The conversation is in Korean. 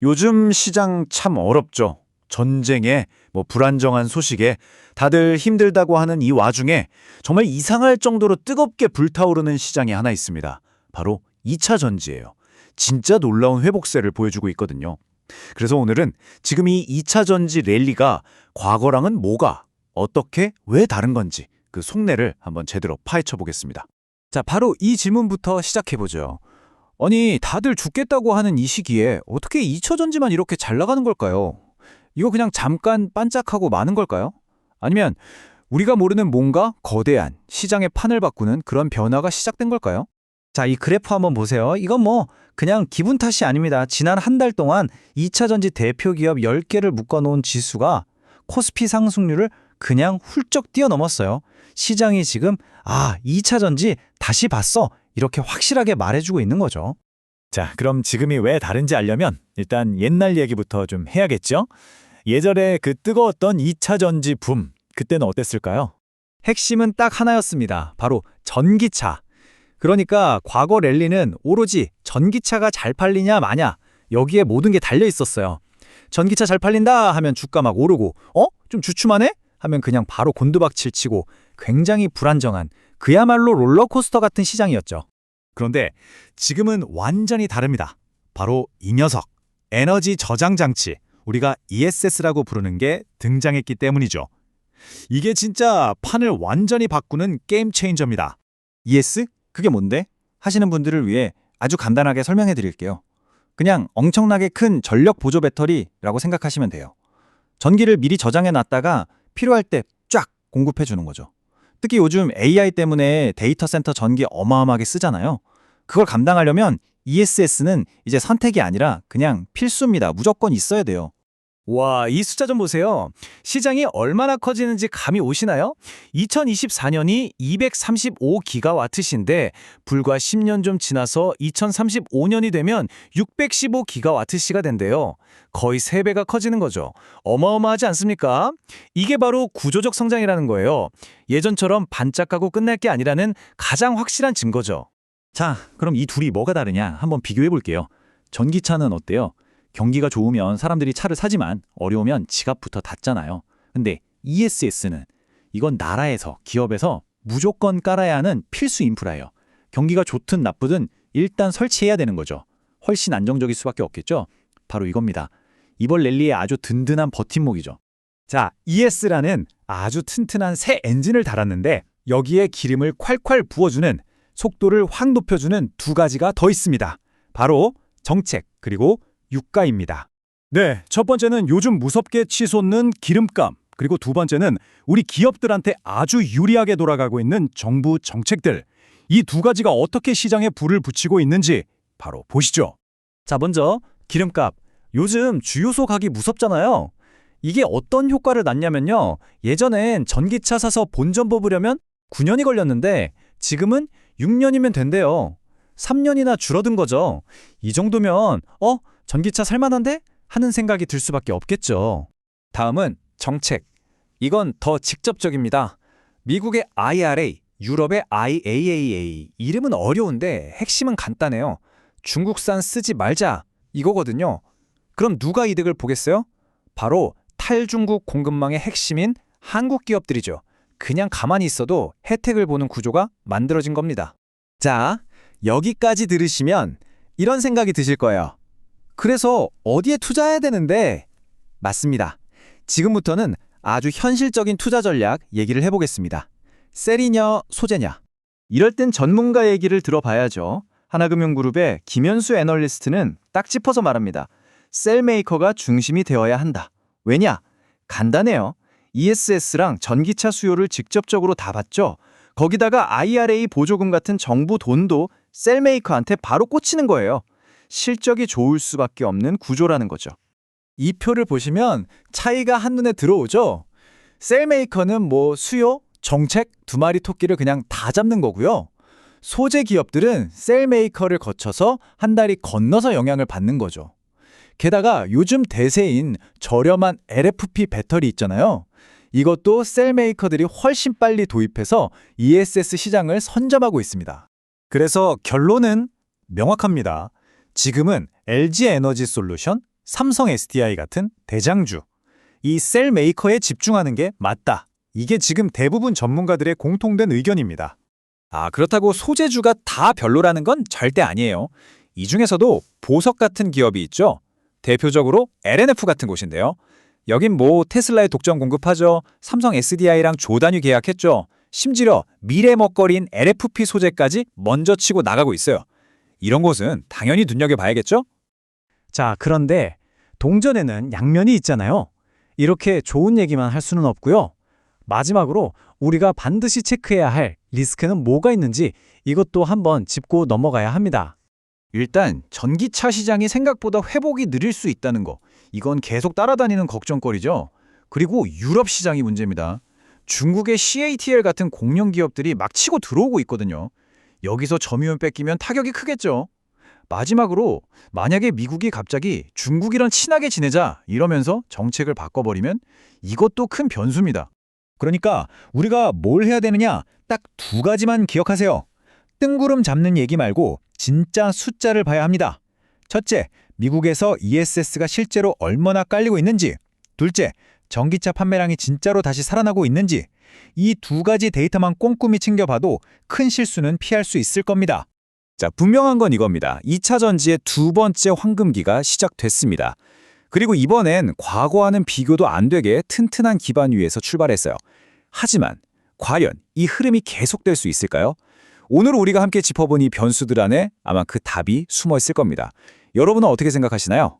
요즘 시장 참 어렵죠. 전쟁에 불안정한 소식에 다들 힘들다고 하는 이 와중에 정말 이상할 정도로 뜨겁게 불타오르는 시장이 하나 있습니다. 바로 2차 전지예요. 진짜 놀라운 회복세를 보여주고 있거든요. 그래서 오늘은 지금 이 2차 전지 랠리가 과거랑은 뭐가, 어떻게, 왜 다른 건지 그 속내를 한번 제대로 파헤쳐 보겠습니다. 자, 바로 이 질문부터 시작해보죠. 아니, 다들 죽겠다고 하는 이 시기에 어떻게 2차 전지만 이렇게 잘 나가는 걸까요? 이거 그냥 잠깐 반짝하고 마는 걸까요? 아니면 우리가 모르는 뭔가 거대한 시장의 판을 바꾸는 그런 변화가 시작된 걸까요? 자, 이 그래프 한번 보세요. 이건 그냥 기분 탓이 아닙니다. 지난 한 달 동안 2차 전지 대표 기업 10개를 묶어놓은 지수가 코스피 상승률을 그냥 훌쩍 뛰어넘었어요. 시장이 지금 2차 전지 다시 봤어. 이렇게 확실하게 말해주고 있는 거죠. 자, 그럼 지금이 왜 다른지 알려면 일단 옛날 얘기부터 좀 해야겠죠? 예전에 그 뜨거웠던 2차 전지 붐, 그때는 어땠을까요? 핵심은 딱 하나였습니다. 바로 전기차. 그러니까 과거 랠리는 오로지 전기차가 잘 팔리냐 마냐 여기에 모든 게 달려 있었어요. 전기차 잘 팔린다 하면 주가 막 오르고 좀 주춤하네? 하면 그냥 바로 곤두박질 치고 굉장히 불안정한 그야말로 롤러코스터 같은 시장이었죠. 그런데 지금은 완전히 다릅니다. 바로 이 녀석, 에너지 저장 장치, 우리가 ESS라고 부르는 게 등장했기 때문이죠. 이게 진짜 판을 완전히 바꾸는 게임 체인저입니다. ES? 그게 뭔데? 하시는 분들을 위해 아주 간단하게 설명해 드릴게요. 그냥 엄청나게 큰 전력 보조 배터리라고 생각하시면 돼요. 전기를 미리 저장해 놨다가 필요할 때 쫙 공급해 주는 거죠. 특히 요즘 AI 때문에 데이터 센터 전기 어마어마하게 쓰잖아요. 그걸 감당하려면 ESS는 이제 선택이 아니라 그냥 필수입니다. 무조건 있어야 돼요. 와, 이 숫자 좀 보세요. 시장이 얼마나 커지는지 감이 오시나요? 2024년이 235기가와트시인데 불과 10년 좀 지나서 2035년이 되면 615기가와트시가 된대요. 거의 3배가 커지는 거죠. 어마어마하지 않습니까? 이게 바로 구조적 성장이라는 거예요. 예전처럼 반짝하고 끝날 게 아니라는 가장 확실한 증거죠. 자, 그럼 이 둘이 뭐가 다르냐 한번 비교해 볼게요. 전기차는 어때요? 경기가 좋으면 사람들이 차를 사지만 어려우면 지갑부터 닫잖아요. 근데 ESS는 이건 나라에서, 기업에서 무조건 깔아야 하는 필수 인프라예요. 경기가 좋든 나쁘든 일단 설치해야 되는 거죠. 훨씬 안정적일 수밖에 없겠죠? 바로 이겁니다. 이번 랠리의 아주 든든한 버팀목이죠. 자, ES라는 아주 튼튼한 새 엔진을 달았는데 여기에 기름을 콸콸 부어주는 속도를 확 높여주는 두 가지가 더 있습니다. 바로 정책 그리고 유가입니다. 네, 첫 번째는 요즘 무섭게 치솟는 기름값, 그리고 두 번째는 우리 기업들한테 아주 유리하게 돌아가고 있는 정부 정책들. 이 두 가지가 어떻게 시장에 불을 붙이고 있는지 바로 보시죠. 자, 먼저 기름값. 요즘 주유소 가기 무섭잖아요. 이게 어떤 효과를 낳냐면요. 예전엔 전기차 사서 본전 뽑으려면 9년이 걸렸는데 지금은 6년이면 된대요. 3년이나 줄어든 거죠. 이 정도면 전기차 살만한데? 하는 생각이 들 수밖에 없겠죠. 다음은 정책. 이건 더 직접적입니다. 미국의 IRA, 유럽의 IAEA. 이름은 어려운데 핵심은 간단해요. 중국산 쓰지 말자. 이거거든요. 그럼 누가 이득을 보겠어요? 바로 탈중국 공급망의 핵심인 한국 기업들이죠. 그냥 가만히 있어도 혜택을 보는 구조가 만들어진 겁니다. 자, 여기까지 들으시면 이런 생각이 드실 거예요. 그래서 어디에 투자해야 되는데? 맞습니다. 지금부터는 아주 현실적인 투자 전략 얘기를 해보겠습니다. 셀이냐, 소재냐? 이럴 땐 전문가 얘기를 들어봐야죠. 하나금융그룹의 김현수 애널리스트는 딱 짚어서 말합니다. 셀 메이커가 중심이 되어야 한다. 왜냐? 간단해요. ESS랑 전기차 수요를 직접적으로 다 받죠. 거기다가 IRA 보조금 같은 정부 돈도 셀 메이커한테 바로 꽂히는 거예요. 실적이 좋을 수밖에 없는 구조라는 거죠. 이 표를 보시면 차이가 한눈에 들어오죠? 셀메이커는 수요, 정책 두 마리 토끼를 그냥 다 잡는 거고요. 소재 기업들은 셀메이커를 거쳐서 한 다리 건너서 영향을 받는 거죠. 게다가 요즘 대세인 저렴한 LFP 배터리 있잖아요. 이것도 셀메이커들이 훨씬 빨리 도입해서 ESS 시장을 선점하고 있습니다. 그래서 결론은 명확합니다. 지금은 LG 에너지 솔루션, 삼성 SDI 같은 대장주. 이 셀 메이커에 집중하는 게 맞다. 이게 지금 대부분 전문가들의 공통된 의견입니다. 그렇다고 소재주가 다 별로라는 건 절대 아니에요. 이 중에서도 보석 같은 기업이 있죠. 대표적으로 LNF 같은 곳인데요. 여긴 뭐 테슬라에 독점 공급하죠. 삼성 SDI랑 조단위 계약했죠. 심지어 미래 먹거리인 LFP 소재까지 먼저 치고 나가고 있어요. 이런 곳은 당연히 눈여겨봐야겠죠? 자, 그런데 동전에는 양면이 있잖아요. 이렇게 좋은 얘기만 할 수는 없고요. 마지막으로 우리가 반드시 체크해야 할 리스크는 뭐가 있는지 이것도 한번 짚고 넘어가야 합니다. 일단 전기차 시장이 생각보다 회복이 느릴 수 있다는 거. 이건 계속 따라다니는 걱정거리죠. 그리고 유럽 시장이 문제입니다. 중국의 CATL 같은 공룡 기업들이 막 치고 들어오고 있거든요. 여기서 점유율 뺏기면 타격이 크겠죠. 마지막으로 만약에 미국이 갑자기 중국이랑 친하게 지내자 이러면서 정책을 바꿔버리면 이것도 큰 변수입니다. 그러니까 우리가 뭘 해야 되느냐 딱 두 가지만 기억하세요. 뜬구름 잡는 얘기 말고 진짜 숫자를 봐야 합니다. 첫째, 미국에서 ESS가 실제로 얼마나 깔리고 있는지. 둘째, 전기차 판매량이 진짜로 다시 살아나고 있는지. 이 두 가지 데이터만 꼼꼼히 챙겨봐도 큰 실수는 피할 수 있을 겁니다. 자, 분명한 건 이겁니다. 2차 전지의 두 번째 황금기가 시작됐습니다. 그리고 이번엔 과거와는 비교도 안 되게 튼튼한 기반 위에서 출발했어요. 하지만 과연 이 흐름이 계속될 수 있을까요? 오늘 우리가 함께 짚어본 이 변수들 안에 아마 그 답이 숨어 있을 겁니다. 여러분은 어떻게 생각하시나요?